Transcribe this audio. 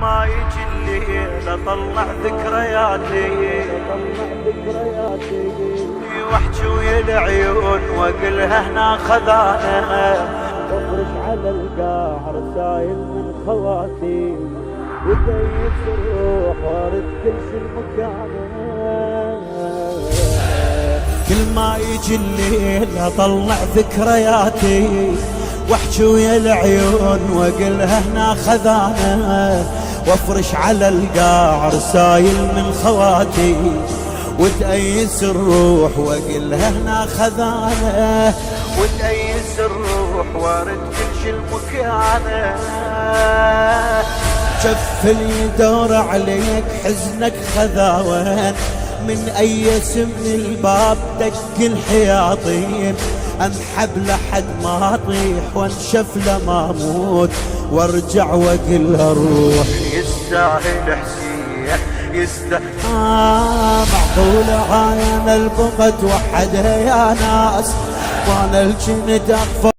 ما يجي الليل اطلع ذكرياتي واحجي ويا العيون واقلها هنا خذانا وافرش على القاع رسايل من خواتي وديت الروح وارد كل شي مكانه. كل ما يجي الليل اطلع ذكرياتي واحجي ويا العيون واقلها هنا خذانا وافرش على القاع رسايل من خواتي وتأيس الروح واقلها هنا خذانا وتأيس الروح وارد كل شي المكانه. جف يدور عليك حزنك خذاوان من أيس من الباب دق الحياطين انحب لحد ما اطيح وانشف لما اموت وارجع واقلها الروح يستاهل حسين يستاهل معقولة عاين البغد وحدها يا ناس وانا الجند اغفر